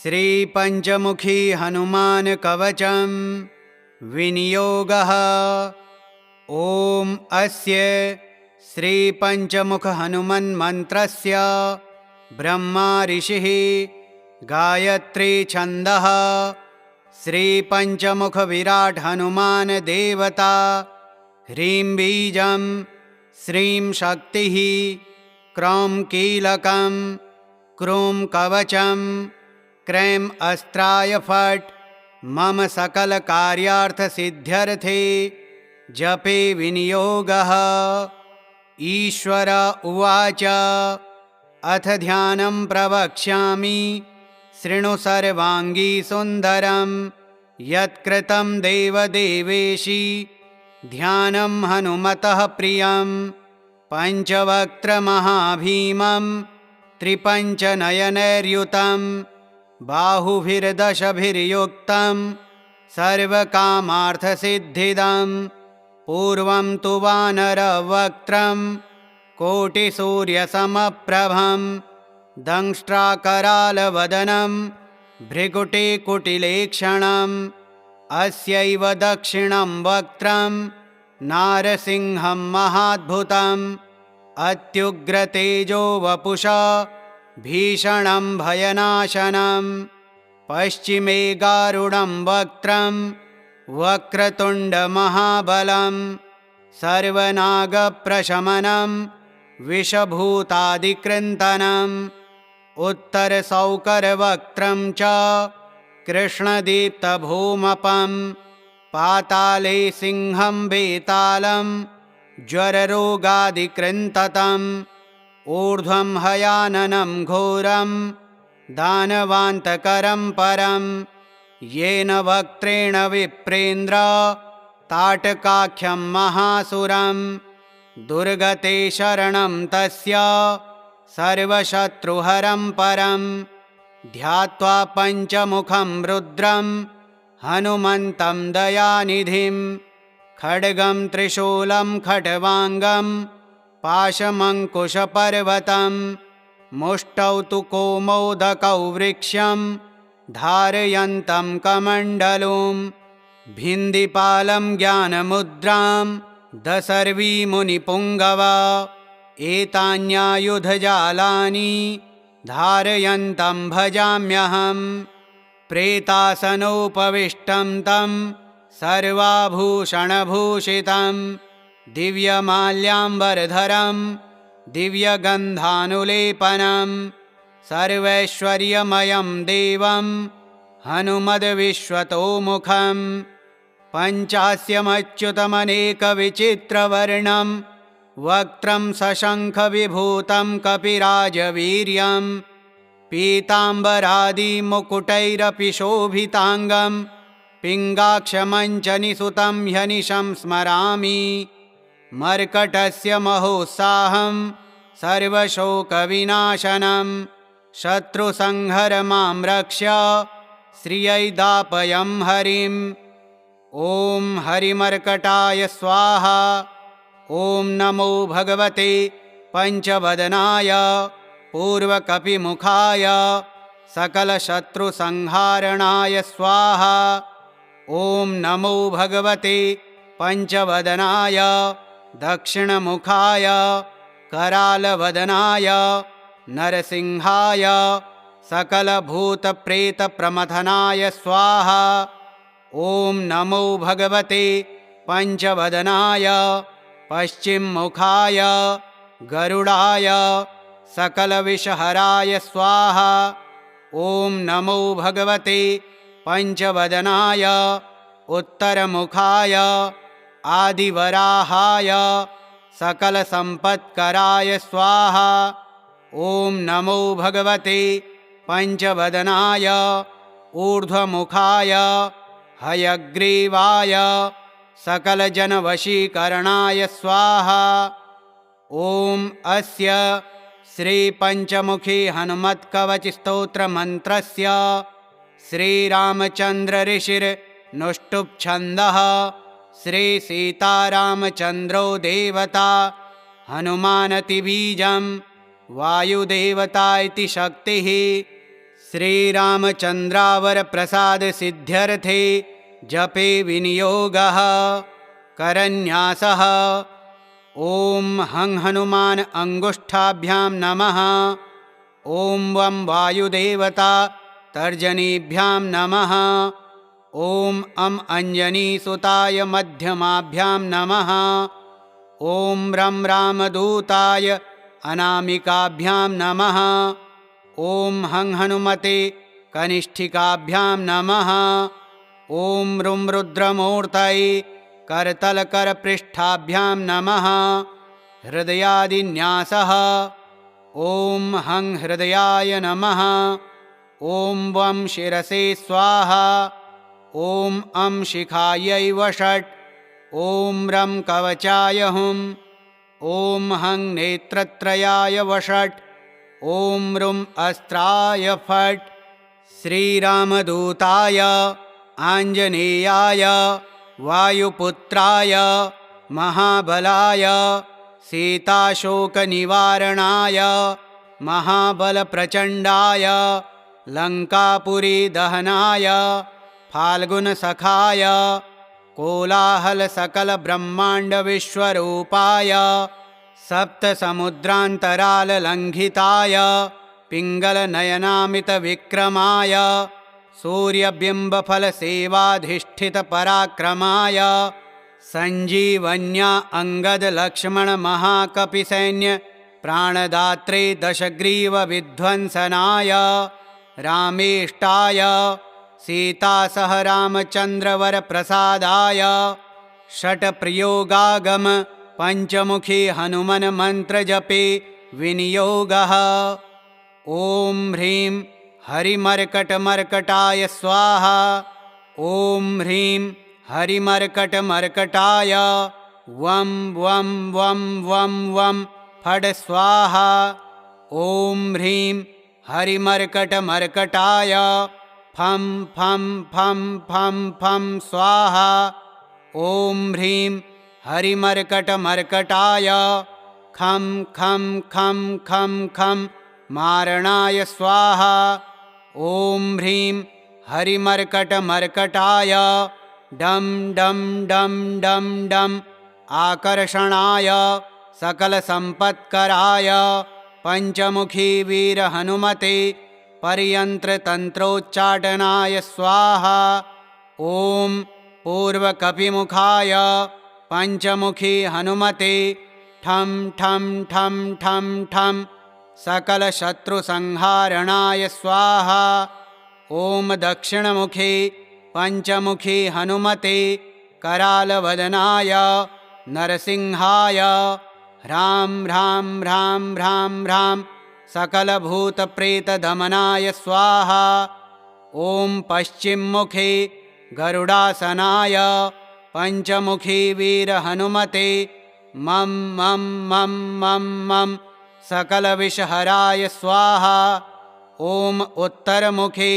श्रीपञ्चमुखी हनुमान कवचं विनियोगः। ॐ अस्य श्रीपञ्चमुख हनुमन्मन्त्रस्य ब्रह्मा ऋषिः गायत्री छन्दः श्रीपञ्चमुख विराट हनुमान देवता ह्रीं बीजं श्रीं शक्तिः क्रौं कीलकं क्रूं कवचं क्रैं अस्त्राय फट् मम सकल कार्यार्थ सिद्ध्यर्थे जपे विनियोगः। ईश्वर उवाच अथ ध्यानं प्रवक्ष्यामि शृणु सर्वाङ्गी सुन्दरं यत्कृतं देवदेवेशी ध्यानं हनुमतः प्रियं पञ्चवक्त्रमहाभीमं त्रिपञ्चनयनैर्युतं बाहुभिर्दशभिर्युक्तं सर्वकामार्थसिद्धिदं पूर्वं तु वानरवक्त्रं कोटिसूर्यसमप्रभं दंष्ट्राकरालवदनं भृगुटिकुटिलेक्षणम् अस्यैव दक्षिणं वक्त्रं नारसिंहं महाद्भुतम् अत्युग्रतेजो वपुषा भीषणं भयनाशनं पश्चिमे गारुडं वक्त्रं वक्रतुण्डमहाबलं सर्वनागप्रशमनं विषभूतादिकृन्तनम् उत्तरसौकरवक्त्रं च कृष्णदीप्तभूमपं पाताले सिंहं वेतालं ज्वररोगादिकृन्ततम् ऊर्ध्वं हयाननं घोरं दानवान्तकरं परं येन वक्त्रेण विप्रेन्द्र ताटकाख्यं महासुरं दुर्गते शरणं तस्य सर्वशत्रुहरं परं ध्यात्वा पञ्चमुखं रुद्रं हनुमन्तं दयानिधिं खड्गं त्रिशूलं खट्वाङ्गं पाशमङ्कुशपर्वतं मुष्टौ तु कौमोदकौ वृक्षं धारयन्तं कमण्डलुं भिन्दिपालं ज्ञानमुद्रां दशर्वीमुनिपुङ्गवा एतान्यायुधजालानि धारयन्तं भजाम्यहं प्रेतासनोपविष्टं तं सर्वाभूषणभूषितं दिव्यमाल्याम्बरधरं दिव्यगन्धानुलेपनं सर्वैश्वर्यमयं देवं हनुमद्विश्वतोमुखं पञ्चास्यमच्युतमनेकविचित्रवर्णं वक्त्रं सशङ्खविभूतं कपिराजवीर्यं पीताम्बरादिमुकुटैरपि शोभिताङ्गं पिङ्गाक्षमञ्चनिसुतं ह्यनिशं स्मरामि मर्कटस्य महोत्साहं सर्वशोकविनाशनं शत्रुसंहर मां रक्ष्य श्रियै दापयं हरिम्। ॐ हरिमर्कटाय स्वाहा। ॐ नमो भगवते पञ्चवदनाय पूर्वकपिमुखाय सकलशत्रुसंहारणाय स्वाहा। ॐ नमो भगवते पञ्चवदनाय दक्षिणमुखाय करालवदनाय नरसिंहाय सकलभूतप्रेतप्रमथनाय स्वाहा। ॐ नमो भगवते पञ्चवदनाय पश्चिममुखाय गरुडाय सकलविषहराय स्वाहा। ॐ नमो भगवते पञ्चवदनाय उत्तरमुखाय आदिवराहाय सकलसम्पत्कराय स्वाहा। ॐ नमो भगवते पञ्चवदनाय ऊर्ध्वमुखाय हयग्रीवाय सकलजनवशीकरणाय स्वाहा। ॐ अस्य श्रीपञ्चमुखी हनुमत्कवचस्तोत्रमन्त्रस्य श्रीरामचन्द्रऋषिर्नुष्टुप्छन्दः श्रीसीतारामचन्द्रो देवता हनुमानतिबीजं वायुदेवता इति शक्तिः श्रीरामचन्द्रावर प्रसाद सिद्ध्यर्थे जपे विनियोगः करन्यासः। ॐ हं हनुमान अंगुष्ठाभ्यां नमः। ॐ वं वायुदेवता तर्जनीभ्यां नमः। ॐ अं अंजनीसुताय मध्यमाभ्यां नमः। ॐ रं रामदूताय अनामिकाभ्यां नमः। ॐ हं हनुमते कनिष्ठिकाभ्यां नमः। ॐ रुं रुद्रमूर्तये करतलकरपृष्ठाभ्यां नमः। हृदयादिन्यासः। ॐ हं हृदयाय नमः। ॐ वं शिरसे स्वाहा। ॐ अं शिखायै वषट्। ॐ रं कवचाय हुम्। ॐ हं नेत्रत्रयाय वषट्। ॐ रुं अस्त्राय फट्। श्रीरामदूताय आञ्जनेयाय वायुपुत्राय महाबलाय सीताशोकनिवारणाय महाबलप्रचण्डाय लङ्कापुरीदहनाय फाल्गुनसखाय कोलाहलसकलब्रह्माण्डविश्वरूपाय सप्तसमुद्रान्तराललङ्घिताय पिङ्गलनयनामितविक्रमाय सूर्यबिम्बफलसेवाधिष्ठितपराक्रमाय सञ्जीवन्या अङ्गदलक्ष्मणमहाकपिसैन्य प्राणदात्रे दशग्रीवविध्वंसनाय रामेष्टाय सीतासह रामचन्द्रवरप्रसादाय षट्प्रयोगागम पञ्चमुखी हनुमन्मन्त्रजपे विनियोगः। ॐ ह्रीं हरिमर्कटमर्कटाय स्वाहा। ॐ ह्रीं हरिमर्कटमर्कटाय वं वं वं वं वं फट् स्वाहा। ॐ ह्रीं हरिमर्कटमर्कटाय फं फं फं फं फं स्वाहा। ॐ ह्रीं हरिमर्कटमर्कटाय खं खं खं खं खं मारणाय स्वाहा। ॐ ह्रीं हरिमर्कटमर्कटाय डं डं डं डं डं आकर्षणाय सकलसम्पत्कराय पञ्चमुखी वीरहनुमते पर्यन्त्रतन्त्रोच्चाटनाय स्वाहा। ॐ पूर्वकपिमुखाय पञ्चमुखी हनुमते ठं ठं ठं ठं ठं सकलशत्रुसंहारणाय स्वाहा। ॐ दक्षिणमुखे पञ्चमुखी हनुमते करालवदनाय नरसिंहाय ह्रां ह्रां ह्रां ह्रां ह्रां सकलभूतप्रेतदमनाय स्वाहा। ॐ पश्चिममुखे गरुडासनाय पञ्चमुखी वीरहनुमते मं मं मं मं मं सकलविषहराय स्वाहा। ॐ उत्तरमुखे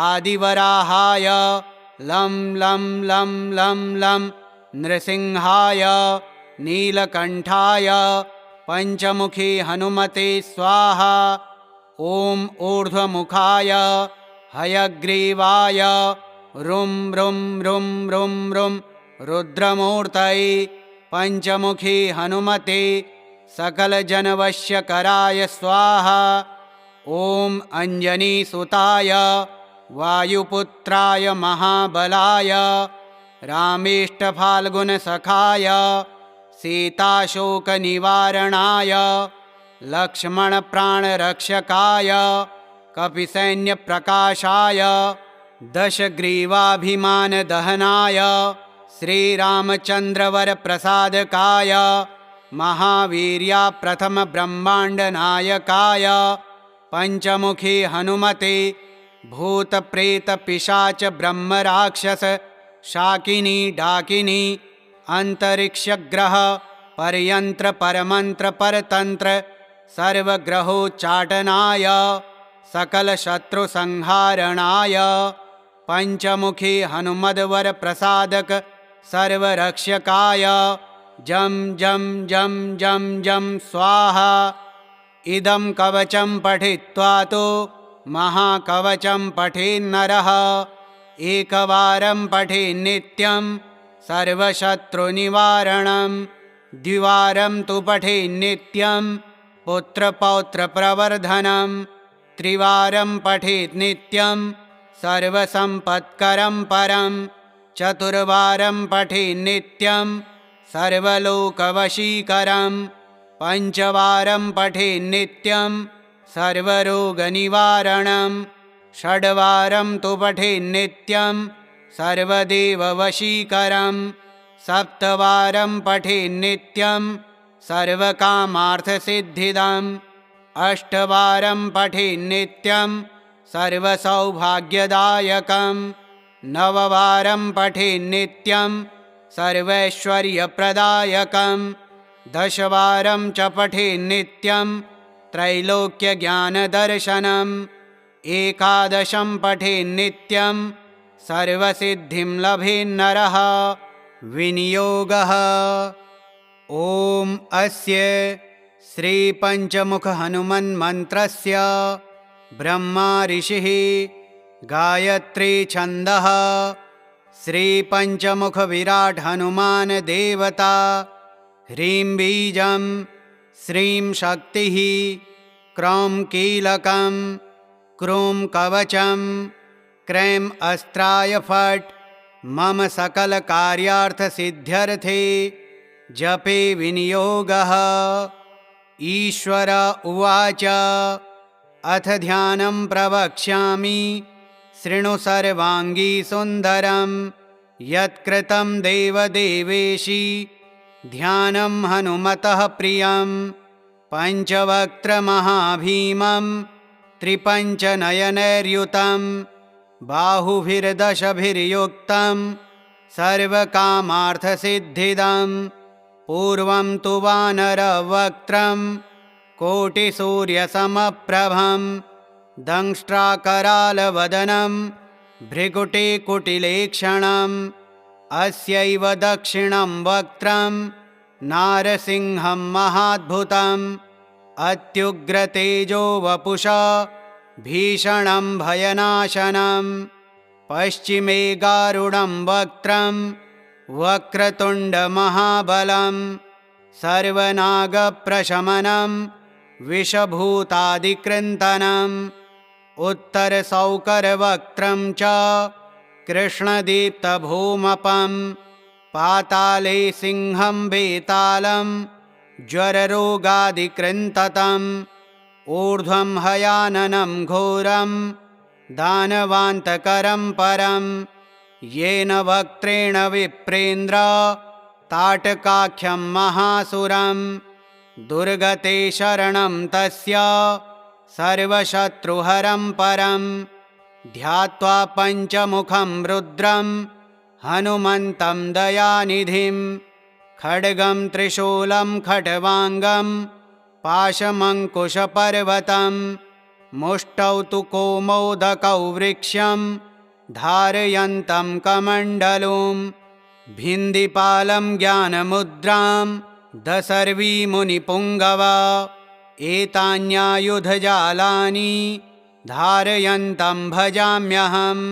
आदिवराहाय लं लं लं लं लं नृसिंहाय नीलकण्ठाय पञ्चमुखी हनुमते स्वाहा। ॐ ऊर्ध्वमुखाय हयग्रीवाय रुं रुं रुं रुं रुं रुद्रमूर्तये पञ्चमुखी हनुमते सकलजनवश्यकराय स्वाहा। ॐ अञ्जनीसुताय वायुपुत्राय महाबलाय रामेष्टफाल्गुनसखाय सीताशोकनिवारणाय लक्ष्मणप्राणरक्षकाय कपिसैन्यप्रकाशाय दशग्रीवाभिमानदहनाय श्रीरामचन्द्रवरप्रसादकाय महावीर्या प्रथमब्रह्माण्डनायकाय पञ्चमुखी हनुमते भूतप्रेतपिशाच ब्रह्मराक्षस शाकिनी डाकिनी अंतरिक्षग्रह परयंत्र परमंत्र परतंत्र सर्वग्रहोच्चाटनाय सकलशत्रुसंहारणाय पंचमुखी हनुमद्वर प्रसादक सर्वरक्षकाय जं जं जं जं जं स्वाहा। इदं कवचं पठित्वा तो महाकवचं पठेन्नरः एकवारं पठेन्नित्यं सर्वशत्रुनिवारणं द्विवारं तु पठेन्नित्यं पुत्रपौत्रप्रवर्धनं त्रिवारं पठेत् नित्यं सर्वसम्पत्करं परं चतुर्वारं पठेन्नित्यं सर्वलोकवशीकरं पञ्चवारं पठेन्नित्यं सर्वरोगनिवारणं षड्वारं तु पठेन्नित्यं सर्वदेववशीकरं सप्तवारं पठेन्नित्यं सर्वकामार्थसिद्धिदम् अष्टवारं पठेन्नित्यं सर्वसौभाग्यदायकं नववारं पठेन्नित्यं सर्वैश्वर्यप्रदायकं दशवारं च पठेन्नित्यं त्रैलोक्यज्ञानदर्शनम् एकादशं पठेन्नित्यं सर्वसिद्धिं लभेन्नरः विनियोगः ॐ अस्य श्रीपञ्चमुखहनुमन्मन्त्रस्य ब्रह्मा ऋषिः गायत्री छन्दः श्रीपञ्चमुखविराट् हनुमान् देवता ह्रीं बीजं श्रीं शक्तिः क्रौं कीलकं क्रूं कवचं क्रैं अस्त्राय फट् मम सकलकार्यार्थसिद्ध्यर्थे जपे विनियोगः। ईश्वर उवाच अथ ध्यानं प्रवक्ष्यामि शृणु सर्वाङ्गी सुन्दरं यत्कृतं देवदेवेशी ध्यानं हनुमतः प्रियं पञ्चवक्त्रमहाभीमं त्रिपञ्चनयनैर्युतं बाहुभिर्दशभिर्युक्तं सर्वकामार्थसिद्धिदम् पूर्वं तु वानरवक्त्रं कोटिसूर्यसमप्रभं दंष्ट्राकरालवदनं भृगुटिकुटिलेक्षणम् अस्यैव दक्षिणं वक्त्रं नारसिंहं महाद्भुतम् अत्युग्रतेजो वपुषा भीषणं भयनाशनं पश्चिमे गारुडं वक्त्रं वक्रतुण्डमहाबलं सर्वनागप्रशमनं विषभूतादिकृन्तनम् उत्तरसौकरवक्त्रं च कृष्णदीप्तभूमपं पाताले सिंहं वेतालं ज्वररोगादिकृन्ततम् ऊर्ध्वं हयाननं घोरं दानवान्तकरं परं येन वक्त्रेण विप्रेन्द्र ताटकाख्यं महासुरं दुर्गते शरणं तस्य सर्वशत्रुहरं परं ध्यात्वा पञ्चमुखं रुद्रं हनुमन्तं दयानिधिं खड्गं त्रिशूलं खट्वाङ्गं पाशमङ्कुशपर्वतं मुष्टौ तु कौमोदकौ वृक्षं धारयन्तं कमण्डलुं भिन्दिपालं ज्ञानमुद्रां दशर्वीमुनिपुङ्गवा एतान्यायुधजालानि धारयन्तं भजाम्यहम्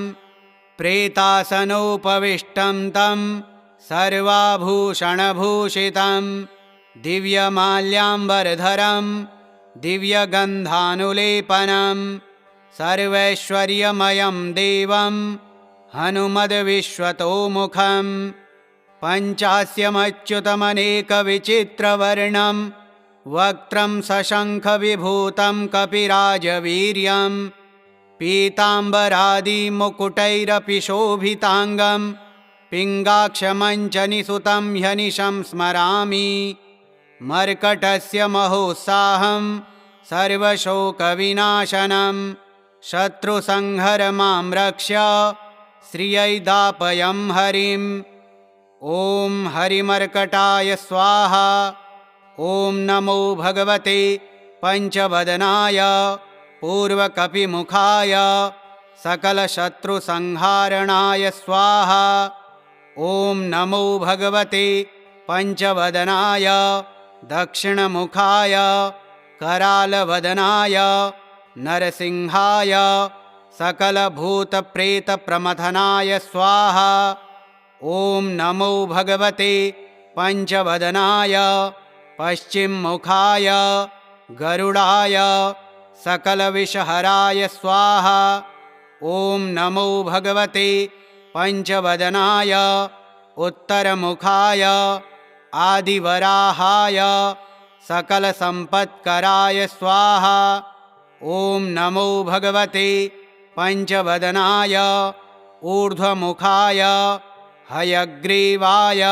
प्रेतासनोपविष्टं तं सर्वाभूषणभूषितं दिव्यमाल्याम्बरधरं दिव्यगन्धानुलेपनं सर्वैश्वर्यमयं देवं हनुमद्विश्वतोमुखं पञ्चास्यमच्युतमनेकविचित्रवर्णं वक्त्रं सशङ्खविभूतं कपिराजवीर्यं पीताम्बरादिमुकुटैरपि शोभिताङ्गं पिङ्गाक्षमञ्चनिसुतं ह्यनिशं स्मरामि मर्कटस्य महोत्साहं सर्वशोकविनाशनं शत्रुसंहर मां रक्ष श्रियै दापयं हरिं ॐ हरिमर्कटाय स्वाहा ॐ नमो भगवते पञ्चवदनाय पूर्वकपिमुखाय सकलशत्रुसंहारणाय स्वाहा ॐ नमो भगवते पञ्चवदनाय दक्षिणमुखाय करालवदनाय नरसिंहाय सकलभूतप्रेतप्रमथनाय स्वाहा। ॐ नमो भगवते पञ्चवदनाय पश्चिममुखाय गरुडाय सकलविषहराय स्वाहा। ॐ नमो भगवते पञ्चवदनाय उत्तरमुखाय आदिवराहाय सकलसम्पत्कराय स्वाहा। ॐ नमो भगवते पञ्चवदनाय ऊर्ध्वमुखाय हयग्रीवाय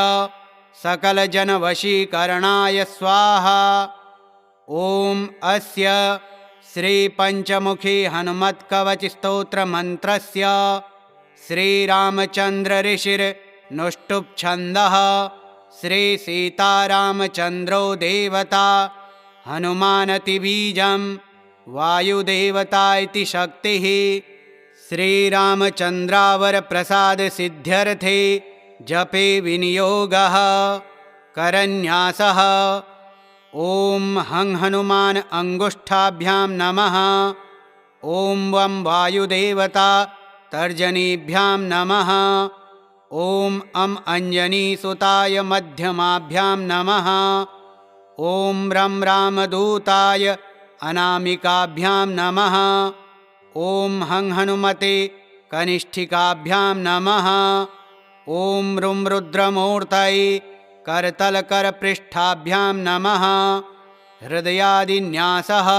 सकलजनवशीकरणाय स्वाहा। ॐ अस्य श्रीपञ्चमुखी हनुमत्कवचस्तोत्रमन्त्रस्य श्रीरामचन्द्रऋषिर्नुष्टुप्छन्दः श्रीसीतारामचन्द्रो देवता हनुमानतिबीजं वायुदेवता इति शक्तिः। श्रीरामचन्द्रावरप्रसादसिद्ध्यर्थे जपे विनियोगः करन्यासः। ॐ हं हनुमान अङ्गुष्ठाभ्यां नमः। ॐ वं वायुदेवता तर्जनीभ्यां नमः। ॐ अं अञ्जनीसुताय मध्यमाभ्यां नमः। ॐ रं रामदूताय अनामिकाभ्यां नमः। ॐ हं हनुमते कनिष्ठिकाभ्यां नमः। ॐ रुं रुद्रमूर्तये करतलकरपृष्ठाभ्यां नमः। हृदयादिन्यासः।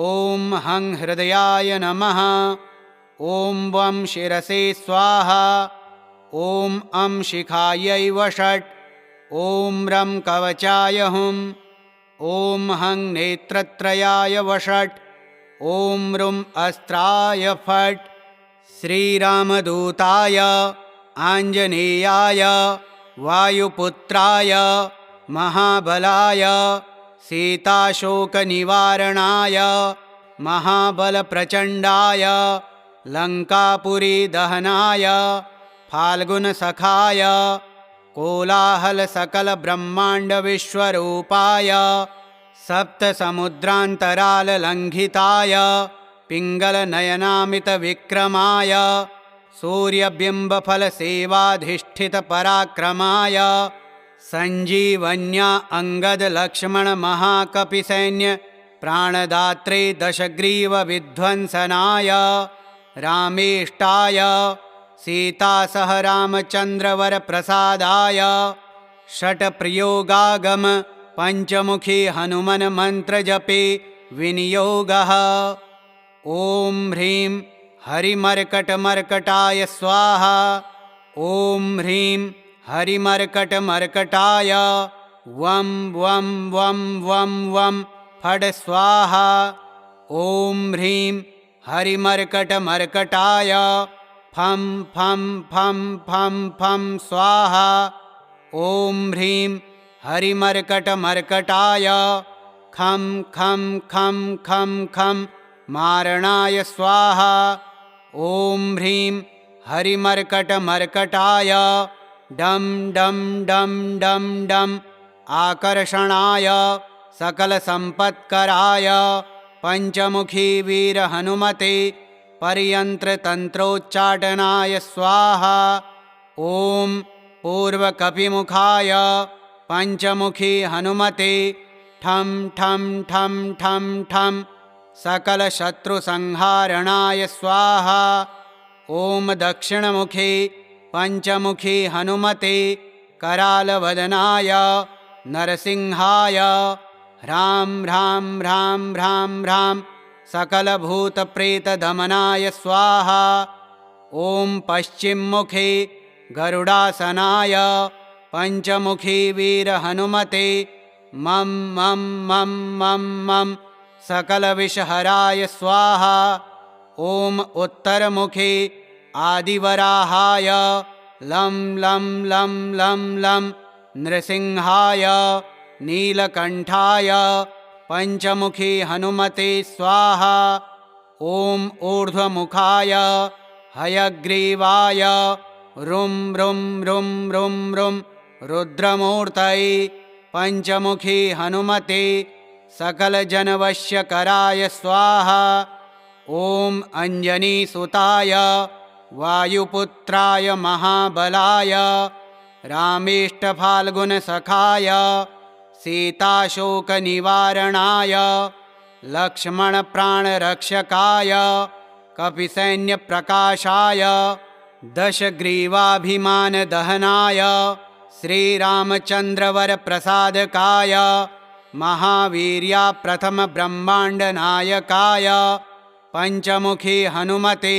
ॐ हं हृदयाय नमः। ॐ वं शिरसे स्वाहा। ॐ अं शिखायै वषट्। ॐ रं कवचाय हुं। ॐ हं नेत्रत्रयाय वषट्। ॐ रुं अस्त्राय फट्। श्रीरामदूताय आञ्जनेयाय वायुपुत्राय महाबलाय सीताशोकनिवारणाय महाबलप्रचण्डाय लङ्कापुरीदहनाय फाल्गुनसखाय कोलाहलसकलब्रह्माण्डविश्वरूपाय सप्तसमुद्रान्तराललङ्घिताय पिङ्गलनयनामितविक्रमाय सूर्यबिम्बफलसेवाधिष्ठितपराक्रमाय सञ्जीवन्या अङ्गदलक्ष्मणमहाकपिसैन्य प्राणदात्रे दशग्रीवविध्वंसनाय रामेष्टाय सीतासहरामचन्द्रवरप्रसादाय षट्प्रयोगागम पञ्चमुखी हनुमन्मन्त्रजपे विनियोगः। ॐ ह्रीं हरिमर्कटमर्कटाय स्वाहा। ॐ ह्रीं हरिमर्कटमर्कटाय वं वं वं वं वं फट् स्वाहा। ॐ ह्रीं हरिमर्कटमर्कटाय फं फं फं फं फं स्वाहा। ॐ ह्रीं हरिमर्कटमर्कटाय खं खं खं खं खं मारणाय स्वाहा। ॐ ह्रीं हरिमर्कटमर्कटाय डं डं डं डं डं आकर्षणाय सकलसम्पत्कराय पञ्चमुखी वीरहनुमते पर्यन्त्रतन्त्रोच्चाटनाय स्वाहा। ॐ पूर्वकपिमुखाय पञ्चमुखी हनुमते ठं ठं ठं ठं ठं सकलशत्रुसंहारणाय स्वाहा। ॐ दक्षिणमुखे पञ्चमुखी हनुमते करालवदनाय नरसिंहाय ह्रां ह्रां ह्रां ह्रां ह्रां सकलभूतप्रेतदमनाय स्वाहा। ॐ पश्चिममुखे गरुडासनाय पञ्चमुखी वीरहनुमते मं मं मं मं मं सकलविषहराय स्वाहा। ॐ उत्तरमुखे आदिवराहाय लं लं लं लं लं नृसिंहाय नीलकण्ठाय पञ्चमुखी हनुमते स्वाहा। ॐ ऊर्ध्वमुखाय हयग्रीवाय रुं रुं रुं रुं रुं रुद्रमूर्तये पञ्चमुखी हनुमते सकलजनवश्यकराय स्वाहा। ॐ अञ्जनीसुताय वायुपुत्राय महाबलाय रामेष्टफाल्गुनसखाय सीताशोकनिवारणाय लक्ष्मणप्राणरक्षकाय कपिसैन्यप्रकाशाय दशग्रीवाभिमानदहनाय श्रीरामचन्द्रवरप्रसादकाय महावीर्या प्रथमब्रह्माण्डनायकाय पञ्चमुखी हनुमते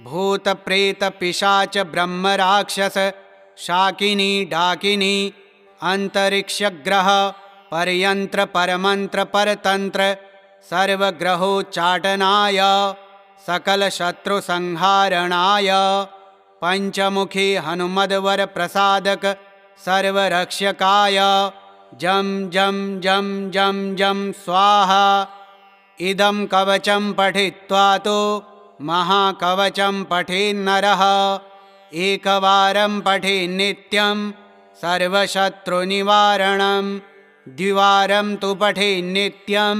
भूतप्रेतपिशाच ब्रह्मराक्षस शाकिनी डाकिनी अंतरिक्षग्रह परयंत्र परमंत्र परतंत्र सर्वग्रहोच्चाटनाय सकलशत्रुसंहारणाय पंचमुखी हनुमद्वर प्रसादक सर्वरक्षकाय जं जं जं जं जं स्वाहा। इदं कवचं पठित्वा तो महाकवचं पठेन्नरः एकवारं पठेन्नित्यं सर्वशत्रुनिवारणं द्विवारं तु पठेन्नित्यं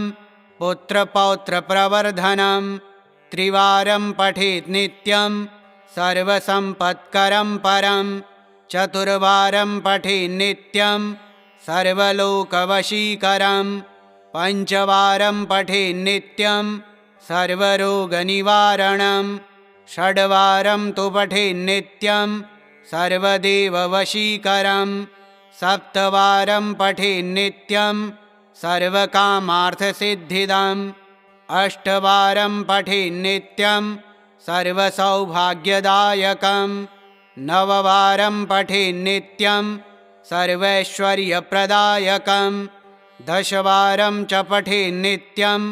पुत्रपौत्रप्रवर्धनं त्रिवारं पठेन्नित्यं सर्वसम्पत्करं परं चतुर्वारं पठेन्नित्यं सर्वलोकवशीकरं पञ्चवारं पठेन्नित्यं सर्वरोगनिवारणं षड्वारं तु पठेन्नित्यं सर्वदेववशीकरं सप्तवारं पठेन्नित्यं सर्वकामार्थसिद्धिदम् अष्टवारं पठेन्नित्यं सर्वसौभाग्यदायकं नववारं पठेन्नित्यं सर्वैश्वर्यप्रदायकं दशवारं च पठेन्नित्यं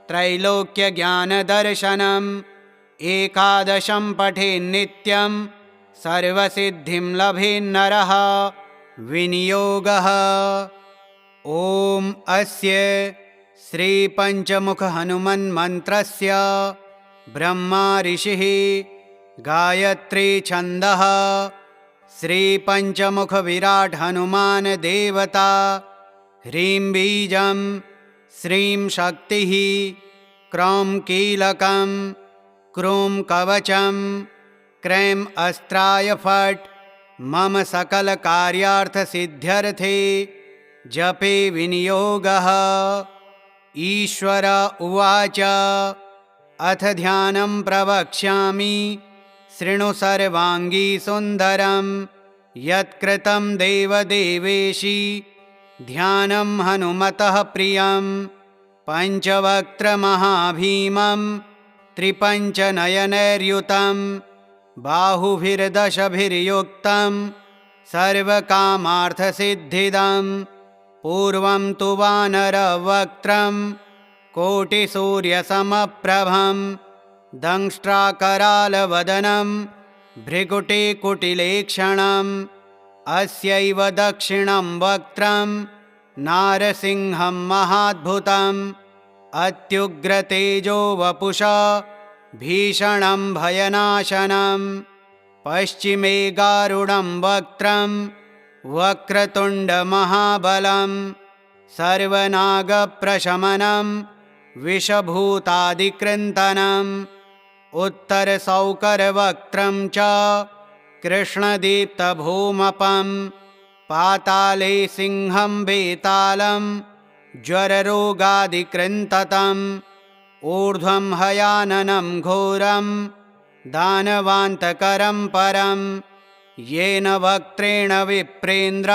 त्रैलोक्यज्ञानदर्शनम् एकादशं पठेन्नित्यं सर्वसिद्धिं लभेन्नरः। विनियोगः। ॐ अस्य श्रीपञ्चमुखहनुमन्मन्त्रस्य ब्रह्मा ऋषिः गायत्री छन्दः श्रीपञ्चमुखविराट् हनुमान् देवता ह्रीं बीजं श्रीं शक्तिः क्रौं कीलकं क्रूं कवचं क्रैं अस्त्राय फट् मम सकलकार्यार्थसिद्ध्यर्थे जपे विनियोगः। ईश्वर उवाच अथ ध्यानं प्रवक्ष्यामि शृणु सर्वाङ्गी सुन्दरं यत्कृतं देवदेवेशी ध्यानं हनुमतः प्रियं पञ्चवक्त्रमहाभीमं त्रिपञ्चनयनैर्युतं बाहुभिर्दशभिर्युक्तं सर्वकामार्थसिद्धिदं पूर्वं तु वानरवक्त्रं कोटिसूर्यसमप्रभं दंष्ट्राकरालवदनं भृगुटिकुटिलेक्षणम् अस्यैव दक्षिणं वक्त्रं नारसिंहं महाद्भुतम् अत्युग्रतेजो वपुषा भीषणं भयनाशनं पश्चिमे गारुडं वक्त्रं वक्रतुण्डमहाबलं सर्वनागप्रशमनं विषभूतादिकृन्तनम् उत्तरसौकरवक्त्रं च कृष्णदीप्तभूमपं पाताले सिंहं वेतालं ज्वररोगादिकृन्ततम् ऊर्ध्वं हयाननं घोरं दानवान्तकरं परं येन वक्त्रेण विप्रेन्द्र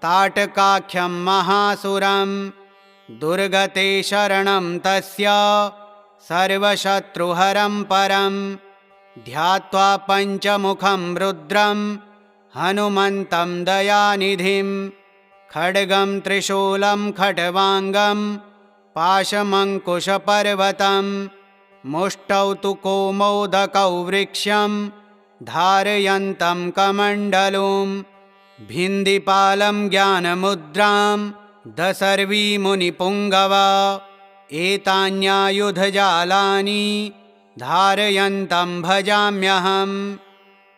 ताटकाख्यं महासुरं दुर्गते शरणं तस्य सर्वशत्रुहरं परं ध्यात्वा पञ्चमुखं रुद्रं हनुमन्तं दयानिधिं खड्गं त्रिशूलं खट्वाङ्गं पाशमङ्कुशपर्वतं मुष्टौ तु कौमोदकौ वृक्षं धारयन्तं कमण्डलुं भिन्दिपालं ज्ञानमुद्रां दशर्वीमुनिपुङ्गवा एतान्यायुधजालानि धारयन्तं भजाम्यहं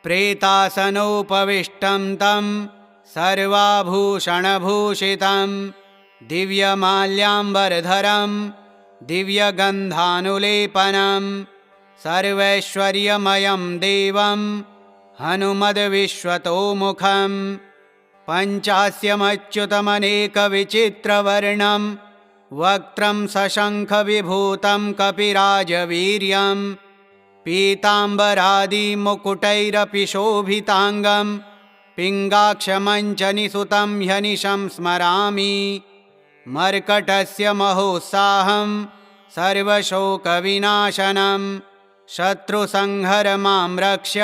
प्रेतासनोपविष्टं तं सर्वाभूषणभूषितं दिव्यमाल्याम्बरधरं दिव्यगन्धानुलेपनं सर्वैश्वर्यमयं देवं हनुमद्विश्वतोमुखं पञ्चास्यमच्युतमनेकविचित्रवर्णं वक्त्रं सशङ्खविभूतं कपिराजवीर्यं पीताम्बरादिमुकुटैरपि शोभिताङ्गं पिङ्गाक्षमञ्चनिसुतं ह्यनिशं स्मरामि। मर्कटस्य महोत्साहं सर्वशोकविनाशनं शत्रुसंहरमां रक्ष्य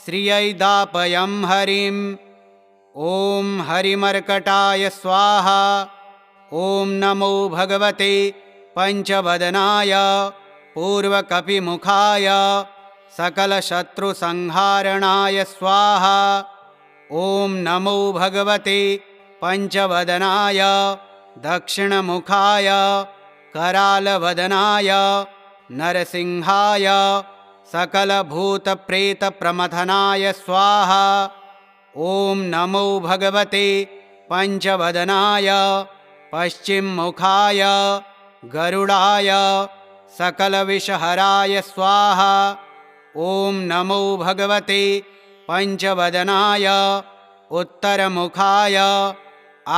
श्रियैदापयं हरिम्। ॐ हरिमर्कटाय स्वाहा। ॐ नमो भगवते पञ्चवदनाय पूर्वकपिमुखाय सकलशत्रुसंहारणाय स्वाहा। ॐ नमो भगवते पञ्चवदनाय दक्षिणमुखाय करालवदनाय नरसिंहाय सकलभूतप्रेतप्रमथनाय स्वाहा। ॐ नमो भगवते पञ्चवदनाय पश्चिममुखाय गरुडाय सकलविषहराय स्वाहा। ॐ नमो भगवते पञ्चवदनाय उत्तरमुखाय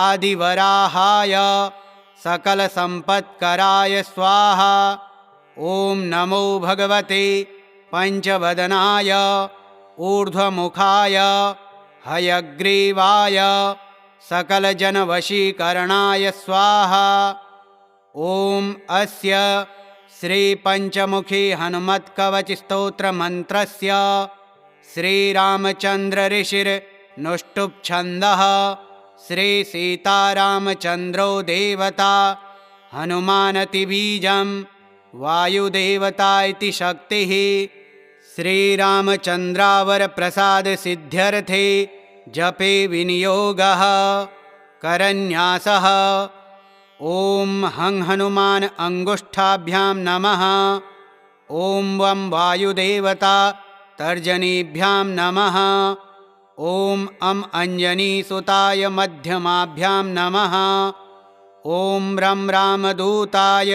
आदिवराहाय सकलसम्पत्कराय स्वाहा। ॐ नमो भगवते पञ्चवदनाय ऊर्ध्वमुखाय हयग्रीवाय सकलजनवशीकरणाय स्वाहा। ॐ अस्य श्रीपञ्चमुखी हनुमत्कवचस्तोत्रमन्त्रस्य श्रीरामचन्द्रऋषिर्नुष्टुप्छन्दः श्रीसीतारामचन्द्रो देवता हनुमानतिबीजं वायुदेवता इति शक्तिः। श्रीरामचन्द्रावरप्रसादसिद्ध्यर्थे जपे विनियोगः करन्यासः। ॐ हं हनुमान अङ्गुष्ठाभ्यां नमः। ॐ वं वायुदेवता तर्जनीभ्यां नमः। ॐ अं अञ्जनीसुताय मध्यमाभ्यां नमः। ॐ रं रामदूताय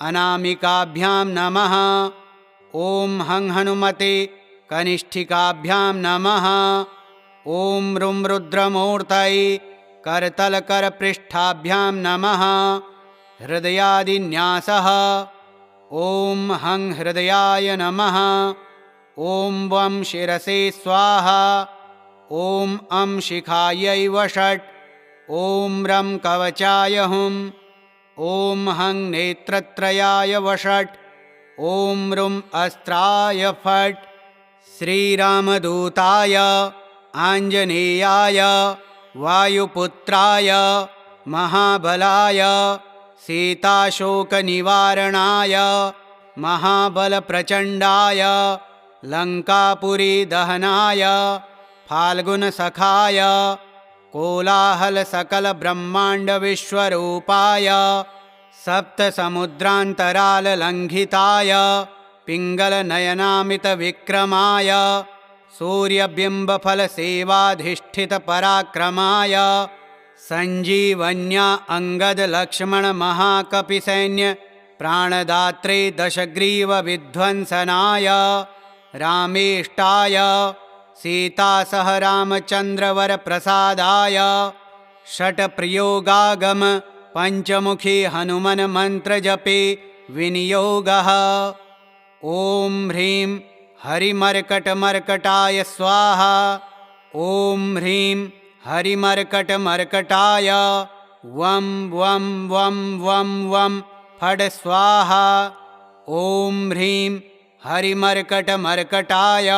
अनामिकाभ्यां नमः। ॐ हं हनुमते कनिष्ठिकाभ्यां नमः। ॐ रुं रुद्रमूर्तये करतलकरपृष्ठाभ्यां नमः। हृदयादिन्यासः। ॐ हं हृदयाय नमः। ॐ वं शिरसे स्वाहा। ॐ अं शिखायै वषट्। ॐ रं कवचाय हुम्। ॐ हं नेत्रत्रयाय वषट्। ॐ रुं अस्त्राय फट्। श्रीरामदूताय आञ्जनेयाय वायुपुत्राय महाबलाय सीताशोकनिवारणाय महाबलप्रचण्डाय लङ्कापुरीदहनाय फाल्गुनसखाय कोलाहलसकलब्रह्माण्डविश्वरूपाय सप्तसमुद्रान्तराललङ्घिताय पिङ्गलनयनामितविक्रमाय सूर्यबिम्बफलसेवाधिष्ठितपराक्रमाय सञ्जीवन्या अङ्गदलक्ष्मणमहाकपिसैन्य प्राणदात्रे दशग्रीवविध्वंसनाय रामेष्टाय सीतासह रामचन्द्रवरप्रसादाय षट्प्रयोगागम पञ्चमुखी हनुमन्मन्त्रजपे विनियोगः। ॐ ह्रीं हरिमर्कटमर्कटाय स्वाहा। ॐ ह्रीं हरिमर्कटमर्कटाय वं वं वं वं वं फट् स्वाहा। ॐ ह्रीं हरिमर्कटमर्कटाय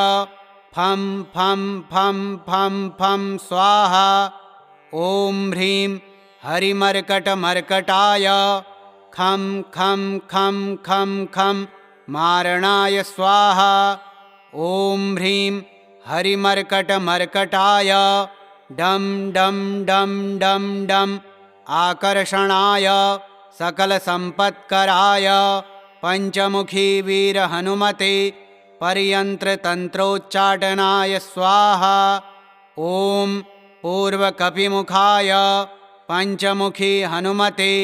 फं फं फं फं फं स्वाहा। ॐ ह्रीं हरिमर्कटमर्कटाय खं खं खं खं खं मारणाय स्वाहा। ॐ ह्रीं हरिमर्कटमर्कटाय डं डं डं डं डं आकर्षणाय सकलसम्पत्कराय पञ्चमुखी वीरहनुमते पर्यन्त्रतन्त्रोच्चाटनाय स्वाहा। ॐ पूर्वकपिमुखाय पंचमुखी हनुमते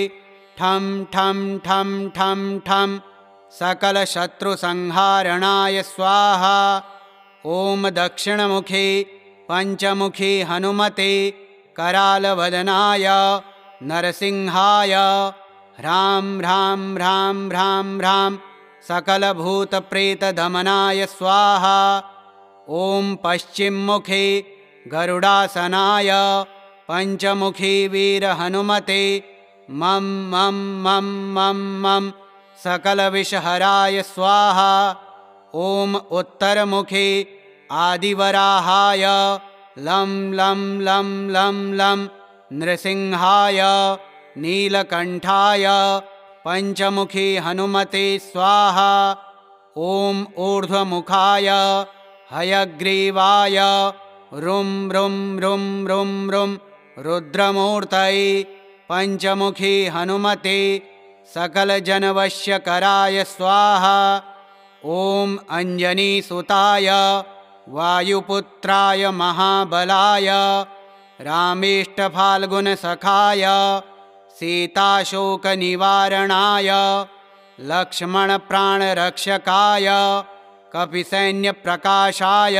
ठं ठं ठं ठं ठं सकलशत्रुसंहारणाय स्वाहा। ॐ दक्षिणमुखी पंचमुखी हनुमते करालवदनाय नरसिंहाय ह्रां ह्रां ह्रां ह्रां ह्रां सकलभूतप्रेतदमनाय स्वाहा। ॐ पश्चिममुखी गरुडासनाय पंचमुखी वीरहनुमते मं मं मं मं मं सकलविषहराय स्वाहा। ॐ उत्तरमुखी आदिवराहाय लं लं लं लं लं नृसिंहाय नीलकण्ठाय पंचमुखी हनुमते स्वाहा। ॐ ऊर्ध्वमुखाय हयग्रीवाय रुं रुं रुं रुं रुं रुद्रमूर्तये पंचमुखी हनुमते सकलजनवश्यकराय स्वाहा। ॐ अञ्जनीसुताय वायुपुत्राय महाबलाय रामेष्टफाल्गुनसखाय सीताशोकनिवारणाय लक्ष्मणप्राणरक्षकाय कपिसैन्यप्रकाशाय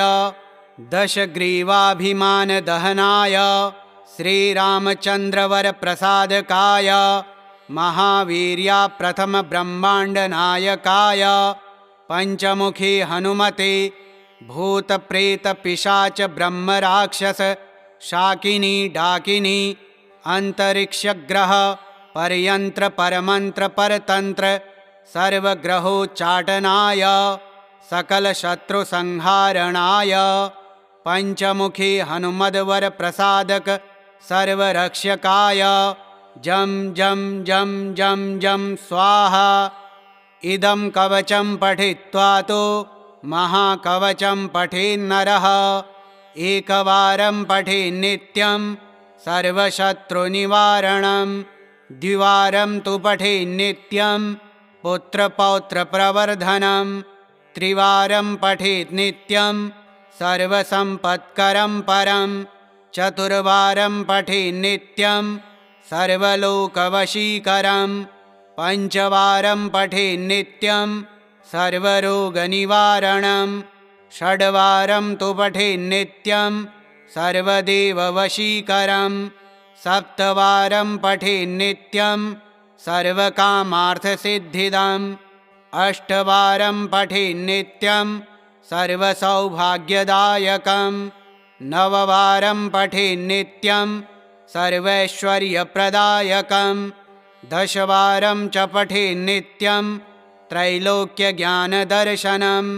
दशग्रीवाभिमानदहनाय श्रीरामचन्द्रवरप्रसादकाय महावीर्याप्रथमब्रह्माण्डनायकाय पंचमुखी हनुमते भूतप्रेतपिशाच ब्रह्मराक्षस शाकिनी डाकिनी अंतरिक्षग्रह परयंत्र परमंत्र परतंत्र सर्वग्रहोच्चाटनाय सकलशत्रुसंहारणाय पंचमुखी हनुमद्वर प्रसादक सर्वरक्षकाय जं जं जं जं जं स्वाहा। इदं कवचं पठित्वा तो महाकवचं पठेन्नरः एकवारं पठेन्नित्यं सर्वशत्रुनिवारणं द्विवारं तु पठेन्नित्यं पुत्रपौत्रप्रवर्धनं त्रिवारं पठेत् नित्यं सर्वसम्पत्करं परं चतुर्वारं पठेन्नित्यं सर्वलोकवशीकरं पंचवारं पठेन्नित्यं सर्वरोगनिवारणं षड्वारं तु पठेन्नित्यं सर्वदेववशीकरं सप्तवारं पठेन्नित्यं सर्वकामार्थसिद्धिदम् अष्टवारं पठेन्नित्यं सर्वसौभाग्यदायकं नववारं पठेन्नित्यं सर्वैश्वर्यप्रदायकं दशवारं च पठेन्नित्यं त्रैलोक्यज्ञानदर्शनम्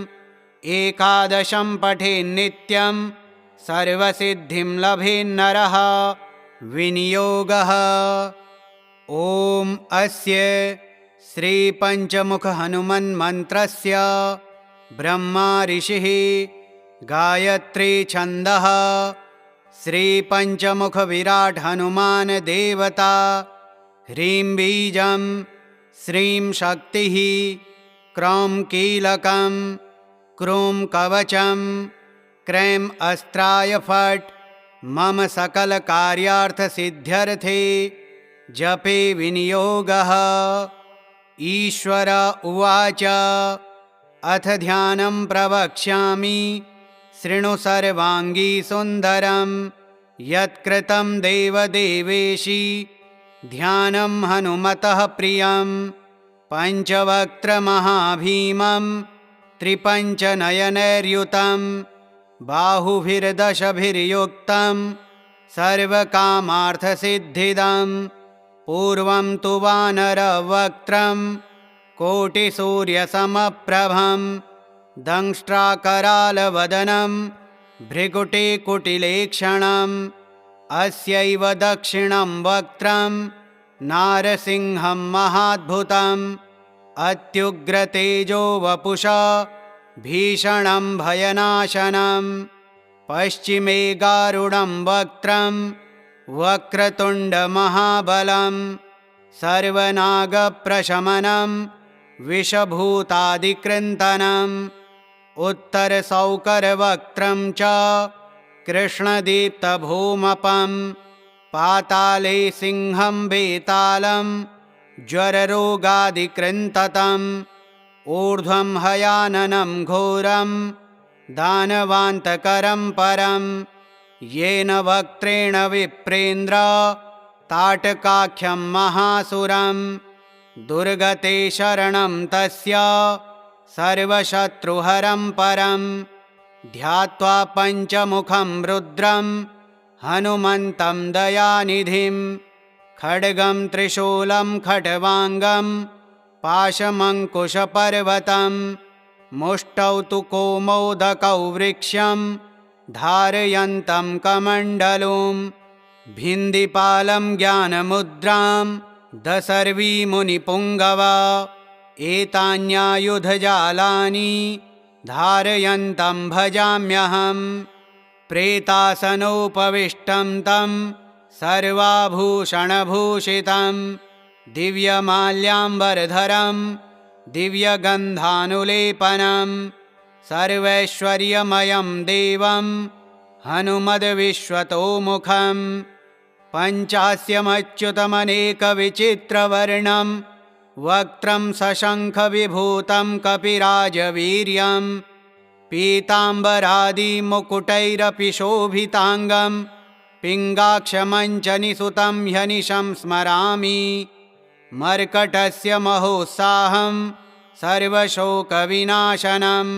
एकादशं पठेन्नित्यं सर्वसिद्धिं लभेन्नरः। विनियोगः। ॐ अस्य श्रीपञ्चमुखहनुमन्मन्त्रस्य ब्रह्मा ऋषिः गायत्री छन्दः श्रीपञ्चमुखविराट् हनुमान् देवता ह्रीं बीजं श्रीं शक्तिः क्रौं कीलकं क्रूं कवचं क्रैं अस्त्राय फट् मम सकलकार्यार्थसिद्ध्यर्थे जपे विनियोगः। ईश्वर उवाच अथ ध्यानं प्रवक्ष्यामि शृणु सर्वाङ्गी सुन्दरं यत्कृतं देवदेवेशी ध्यानं हनुमतः प्रियं पञ्चवक्त्रमहाभीमं त्रिपञ्चनयनैर्युतं बाहुभिर्दशभिर्युक्तं सर्वकामार्थसिद्धिदं पूर्वं तु वानरवक्त्रं कोटिसूर्यसमप्रभं दंष्ट्राकरालवदनं भृगुटिकुटिलेक्षणम् अस्यैव दक्षिणं वक्त्रं नारसिंहं महाद्भुतम् अत्युग्रतेजो वपुषा भीषणं भयनाशनं पश्चिमे गारुडं वक्त्रं वक्रतुण्डमहाबलं सर्वनागप्रशमनं विषभूतादिकृन्तनम् उत्तरसौकरवक्त्रं च कृष्णदीप्तभूमपं पाताले सिंहं बेतालं ज्वररोगादिकृन्तम् ऊर्ध्वं हयाननं घोरं दानवान्तकरं परं येन वक्त्रेण विप्रेन्द्र ताटकाख्यं महासुरं दुर्गते शरणं तस्य सर्वशत्रुहरं परं ध्यात्वा पञ्चमुखं रुद्रं हनुमन्तं दयानिधिं खड्गं त्रिशूलं खट्वाङ्गं पाशमङ्कुशपर्वतं मुष्टौ तु कौमोदकौ वृक्षं धारयन्तं कमण्डलुं भिन्दिपालं ज्ञानमुद्रां दशर्वीमुनिपुङ्गवा एतान्यायुधजालानि धारयन्तं भजाम्यहं प्रेतासनोपविष्टं तं सर्वाभूषणभूषितं दिव्यमाल्याम्बरधरं दिव्यगन्धानुलेपनं सर्वैश्वर्यमयं देवं हनुमद्विश्वतोमुखं पञ्चास्यमच्युतमनेकविचित्रवर्णं वक्त्रं सशङ्खविभूतं कपिराजवीर्यं पीताम्बरादिमुकुटैरपि शोभिताङ्गं पिङ्गाक्षमञ्चनिसुतं ह्यनिशं स्मरामि मर्कटस्य महोत्साहं सर्वशोकविनाशनं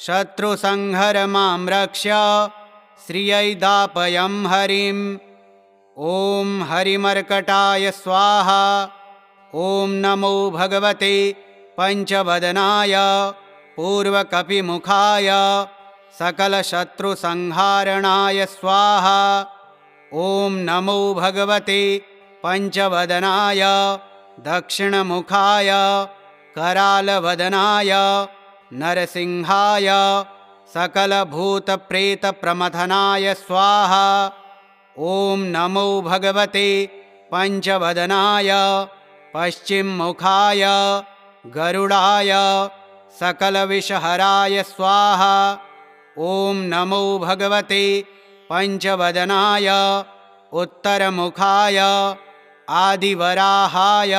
शत्रुसंहर मां रक्ष्य श्रियै दापयं हरिम् ॐ हरिमर्कटाय स्वाहा। ॐ नमो भगवते पञ्चवदनाय पूर्वकपिमुखाय सकलशत्रुसंहारणाय स्वाहा। ॐ नमो भगवते पञ्चवदनाय दक्षिणमुखाय करालवदनाय नरसिंहाय सकलभूतप्रेतप्रमथनाय स्वाहा। ॐ नमो भगवते पञ्चवदनाय पश्चिममुखाय गरुडाय सकलविषहराय स्वाहा। ॐ नमो भगवते पञ्चवदनाय उत्तरमुखाय आदिवराहाय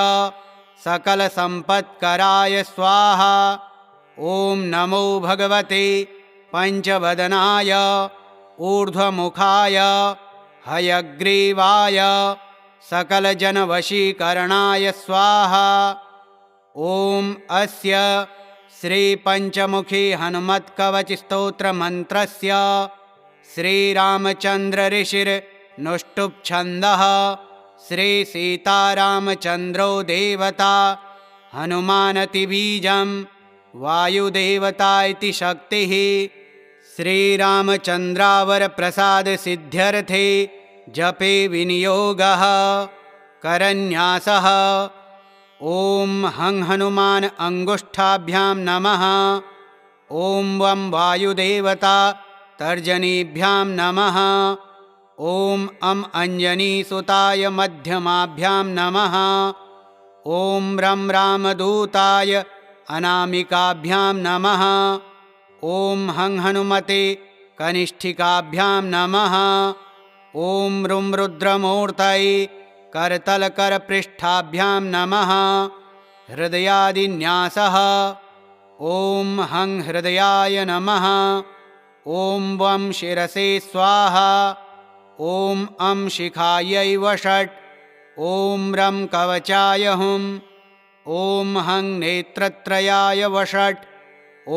सकलसम्पत्कराय स्वाहा। ॐ नमो भगवते पञ्चवदनाय ऊर्ध्वमुखाय हयग्रीवाय सकलजनवशीकरणाय स्वाहा। ॐ अस्य श्रीपञ्चमुखी हनुमत्कवचस्तोत्रमन्त्रस्य श्रीरामचन्द्रऋषिर्नुष्टुप्छन्दः श्रीसीतारामचन्द्रो देवता हनुमानतिबीजं वायुदेवता इति शक्तिः श्रीरामचन्द्रावरप्रसादसिद्ध्यर्थे जपे विनियोगः करन्यासः। ॐ हं हनुमान अङ्गुष्ठाभ्यां नमः। ॐ वं वायुदेवता तर्जनीभ्यां नमः। ॐ अं अञ्जनीसुताय मध्यमाभ्यां नमः। ॐ रं रामदूताय अनामिकाभ्यां नमः। ॐ हं हनुमते कनिष्ठिकाभ्यां नमः। ॐ रुं रुद्रमूर्तये करतलकरपृष्ठाभ्यां नमः। हृदयादिन्यासः। ॐ हं हृदयाय नमः। ॐ वं शिरसे स्वाहा। ॐ अं शिखायै वषट्। ॐ रं कवचाय हुं। ॐ हं नेत्रत्रयाय वषट्।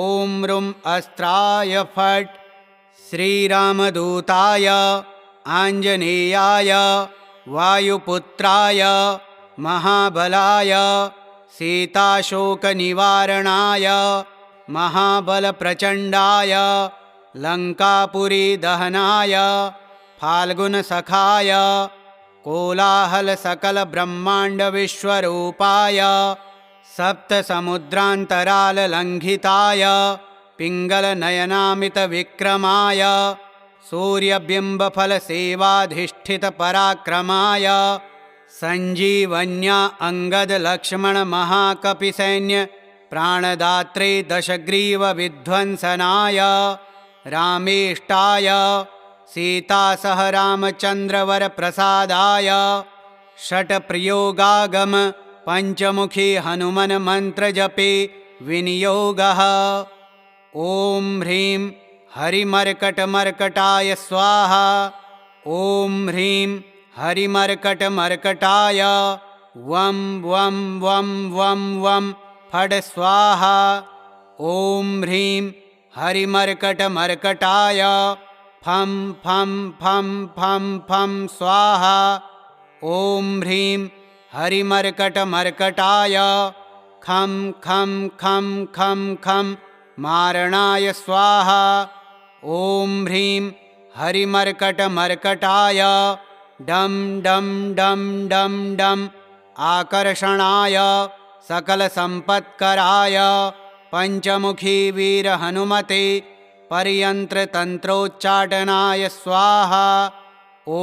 ॐ रुं अस्त्राय फट्। श्रीरामदूताय आञ्जनेयाय वायुपुत्राय महाबलाय सीताशोकनिवारणाय महाबलप्रचण्डाय लङ्कापुरीदहनाय फाल्गुनसखाय कोलाहलसकलब्रह्माण्डविश्वरूपाय सप्तसमुद्रान्तराललङ्घिताय पिङ्गलनयनामितविक्रमाय सूर्यबिम्बफलसेवाधिष्ठितपराक्रमाय सञ्जीवन्या अङ्गदलक्ष्मणमहाकपिसैन्य प्राणदात्रे दशग्रीवविध्वंसनाय रामेष्टाय सीता सह रामचन्द्रवरप्रसादाय षट्प्रयोगागम पञ्चमुखी हनुमन् मन्त्रजपे विनियोगः। ॐ ह्रीं हरिमर्कटमर्कटाय स्वाहा। ॐ ह्रीं हरिमर्कटमर्कटाय वं वं वं वं वं फट् स्वाहा। ॐ ह्रीं हरिमर्कटमर्कटाय फं फं फं फं फं स्वाहा। ॐ ह्रीं हरिमर्कटमर्कटाय खं खं खं खं खं मारणाय स्वाहा। ॐ ह्रीं हरिमर्कटमर्कटाय डं डं डं डं डं आकर्षणाय सकलसम्पत्कराय पञ्चमुखी वीरहनुमते पर्यन्त्रतन्त्रोच्चाटनाय स्वाहा। ॐ